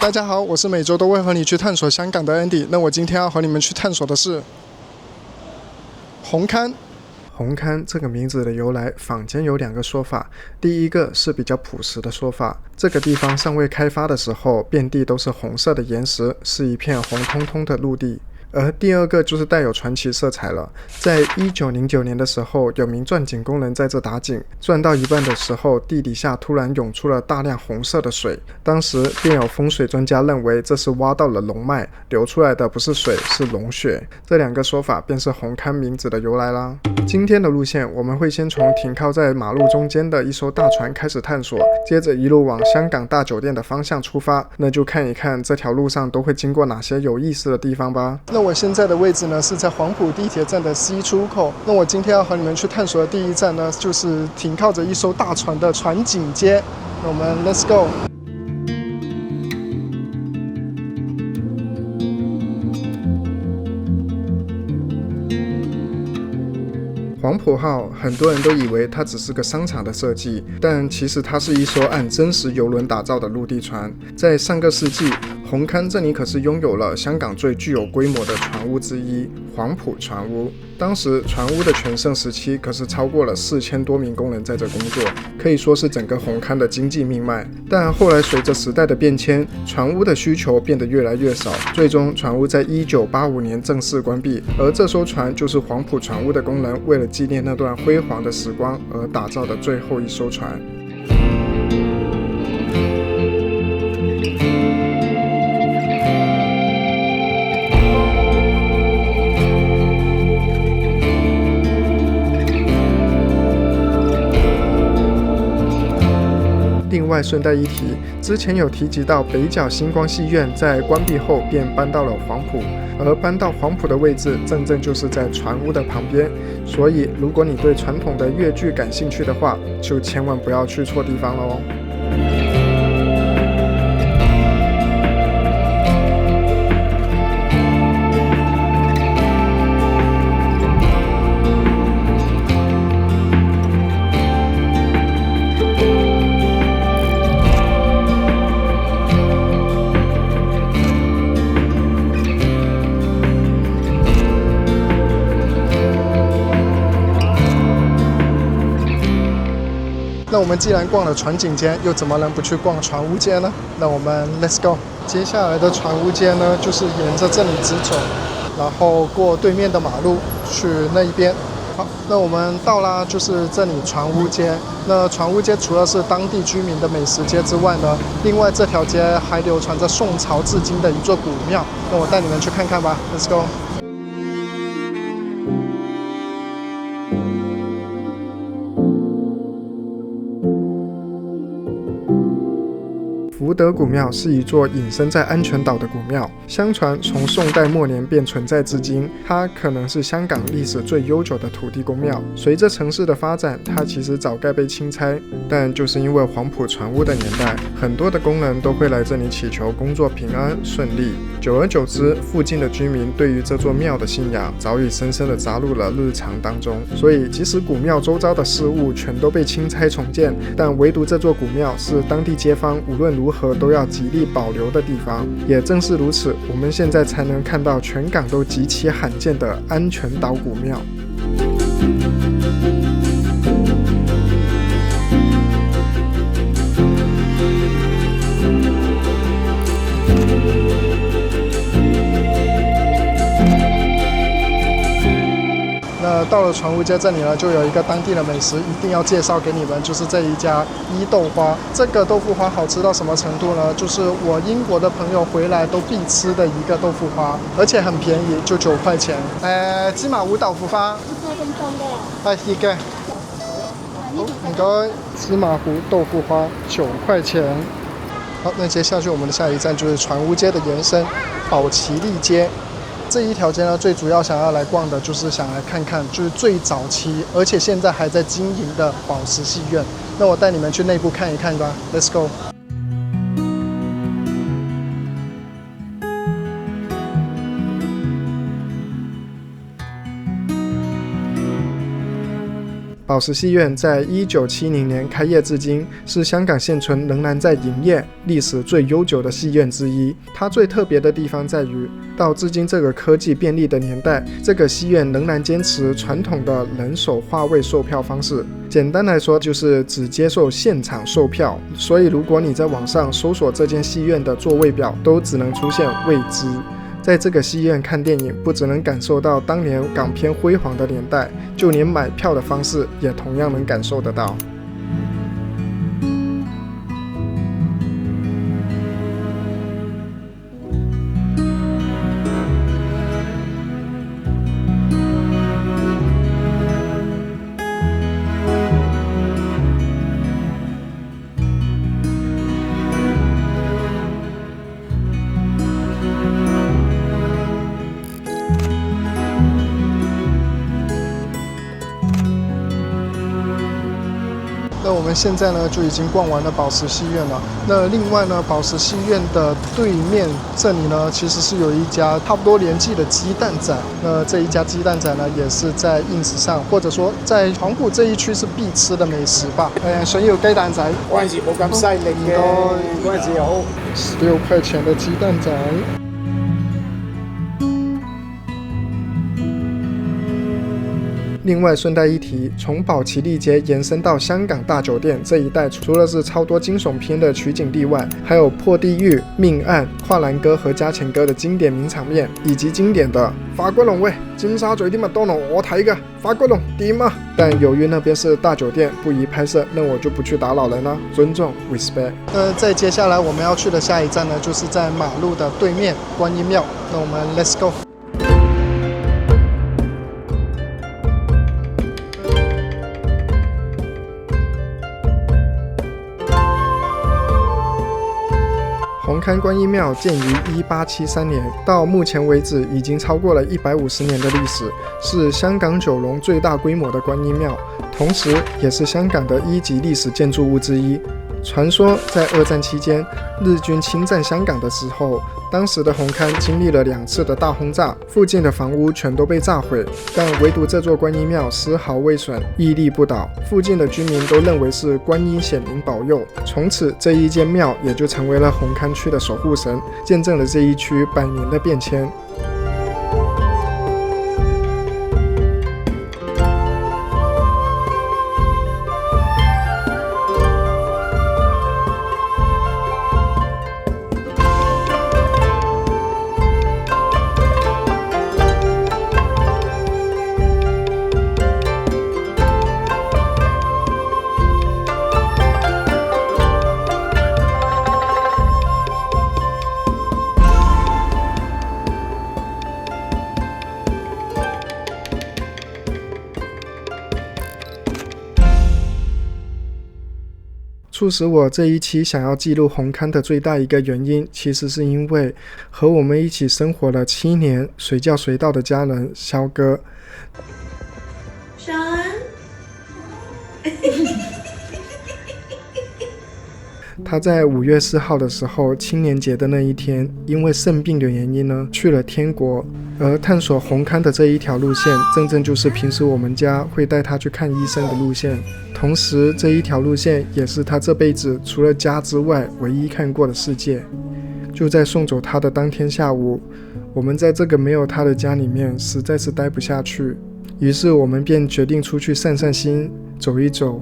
大家好，我是每周都会和你去探索香港的 Andy。那我今天要和你们去探索的是红磡。红磡这个名字的由来，坊间有2个说法。第一个是比较朴实的说法，这个地方尚未开发的时候，遍地都是红色的岩石，是一片红彤彤的陆地。而第二个就是带有传奇色彩了。在1909年的时候，有名钻井工人在这打井，钻到一半的时候，地底下突然涌出了大量红色的水。当时便有风水专家认为这是挖到了龙脉，流出来的不是水，是龙血。这2个说法便是红磡名字的由来啦。今天的路线，我们会先从停靠在马路中间的一艘大船开始探索，接着一路往香港大酒店的方向出发。那就看一看这条路上都会经过哪些有意思的地方吧。那我现在的位置呢是在黄埔地铁站的 C 出口。那我今天要和你们去探索的第一站呢，就是停靠着一艘大船的船井街。那我们 Let's go。黄埔号，很多人都以为它只是个商场的设计，但其实它是一艘按真实邮轮打造的陆地船。在上个世纪，红磡这里可是拥有了香港最具有规模的船坞之一——黄埔船坞。当时船坞的全盛时期可是超过了4000多名工人在这工作，可以说是整个红磡的经济命脉。但后来随着时代的变迁，船坞的需求变得越来越少，最终船坞在1985年正式关闭。而这艘船就是黄埔船坞的工人为了纪念那段辉煌的时光而打造的最后一艘船。另外顺带一提，之前有提及到北角星光戏院在关闭后便搬到了黄埔，而搬到黄埔的位置正就是在船坞的旁边，所以如果你对传统的粤剧感兴趣的话，就千万不要去错地方了哦。那我们既然逛了船井街，又怎么能不去逛船坞街呢？那我们 Let's go。接下来的船坞街呢，就是沿着这里直走，然后过对面的马路去那一边。好，那我们到啦，就是这里船坞街。那船坞街除了是当地居民的美食街之外呢，另外这条街还流传着宋朝至今的一座古庙。那我带你们去看看吧 ，Let's go。福德古庙是一座隐身在安全岛的古庙，相传从宋代末年便存在至今，它可能是香港历史最悠久的土地公庙。随着城市的发展，它其实早该被清拆，但就是因为黄埔船坞的年代，很多的工人都会来这里祈求工作平安顺利。久而久之，附近的居民对于这座庙的信仰早已深深地扎入了日常当中。所以，即使古庙周遭的事物全都被清拆重建，但唯独这座古庙是当地街坊无论如何都要极力保留的地方。也正是如此，我们现在才能看到全港都极其罕见的安全岛古庙。那到了船坞街这里呢，就有一个当地的美食一定要介绍给你们，就是这一家伊豆花。这个豆腐花好吃到什么程度呢？就是我英国的朋友回来都必吃的一个豆腐花，而且很便宜，就9块钱。芝麻糊豆腐花，一個。好，唔該。芝麻糊豆腐花9块钱。好，那接下去我们的下一站就是船坞街的延伸，宝其利街。这一条街呢，最主要想要来逛的就是想来看看，就是最早期，而且现在还在经营的宝石戏院。那我带你们去内部看一看吧 ，Let's go。宝石戏院在1970年开业至今，是香港现存仍然在营业、历史最悠久的戏院之一。它最特别的地方在于，到至今这个科技便利的年代，这个戏院仍然坚持传统的人手划位售票方式。简单来说，就是只接受现场售票。所以，如果你在网上搜索这间戏院的座位表，都只能出现未知。在这个戏院看电影，不只能感受到当年港片辉煌的年代，就连买票的方式也同样能感受得到。那我们现在呢就已经逛完了宝石戏院了。那另外呢，宝石戏院的对面这里呢，其实是有一家差不多年纪的鸡蛋仔。那这一家鸡蛋仔呢，也是在 ins 上，或者说在黄埔这一区是必吃的美食吧。想要雞蛋仔，嗰陣時冇咁犀利嘅，嗰陣時又好16塊錢的雞蛋仔。另外顺带一提，从宝奇利街延伸到香港大酒店这一带，除了是超多惊悚片的取景地外，还有破地狱、命案、跨栏哥和家钱哥的经典名场面，以及经典的法国龍喂，尖沙咀啲麥當勞我睇㗎，法國龍掂啊！但由于那边是大酒店，不宜拍摄，那我就不去打扰人了，尊重 respect。再接下来我们要去的下一站呢，就是在马路的对面观音庙。那我们 let's go。红磡观音庙建于1873年，到目前为止已经超过了150年的历史，是香港九龙最大规模的观音庙，同时也是香港的1级历史建筑物之一。传说在二战期间，日军侵占香港的时候，当时的红磡经历了2次的大轰炸，附近的房屋全都被炸毁，但唯独这座观音庙丝毫未损，屹立不倒。附近的居民都认为是观音显灵保佑，从此这一间庙也就成为了红磡区的守护神，见证了这一区100年的变迁。促使我这一期想要记录红磡的最大一个原因，其实是因为和我们一起生活了7年、随叫随到的家人肖哥。他在5月4号的时候，青年节的那一天，因为肾病的原因呢，去了天国。而探索红磡的这一条路线，正就是平时我们家会带他去看医生的路线。同时，这一条路线也是他这辈子除了家之外唯一看过的世界。就在送走他的当天下午，我们在这个没有他的家里面实在是待不下去，于是我们便决定出去散散心，走一走。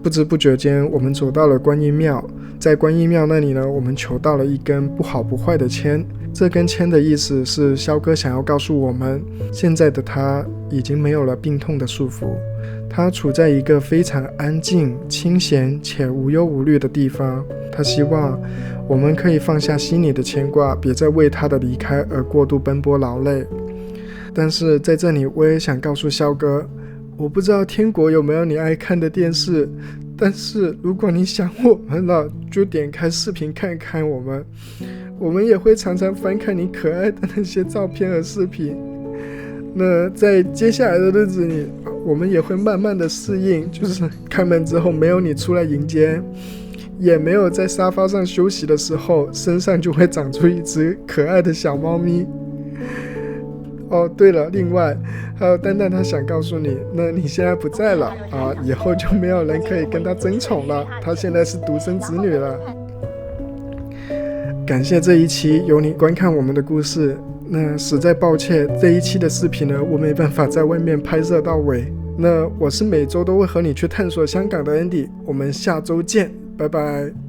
不知不觉间，我们走到了观音庙。在观音庙那里呢，我们求到了一根不好不坏的签。这根签的意思是肖哥想要告诉我们，现在的他已经没有了病痛的束缚，他处在一个非常安静、清闲且无忧无虑的地方。他希望我们可以放下心里的牵挂，别再为他的离开而过度奔波劳累。但是在这里我也想告诉肖哥，我不知道天国有没有你爱看的电视，但是如果你想我们了，就点开视频看看我们也会常常翻看你可爱的那些照片和视频。那在接下来的日子里，我们也会慢慢的适应，就是开门之后没有你出来迎接，也没有在沙发上休息的时候身上就会长出一只可爱的小猫咪。哦，对了，另外还有蛋蛋他想告诉你，那你现在不在了啊，以后就没有人可以跟他争宠了，他现在是独生子女了。感谢这一期有你观看我们的故事，那实在抱歉，这一期的视频呢，我没办法在外面拍摄到尾。那我是每周都会和你去探索香港的 Andy， 我们下周见，拜拜。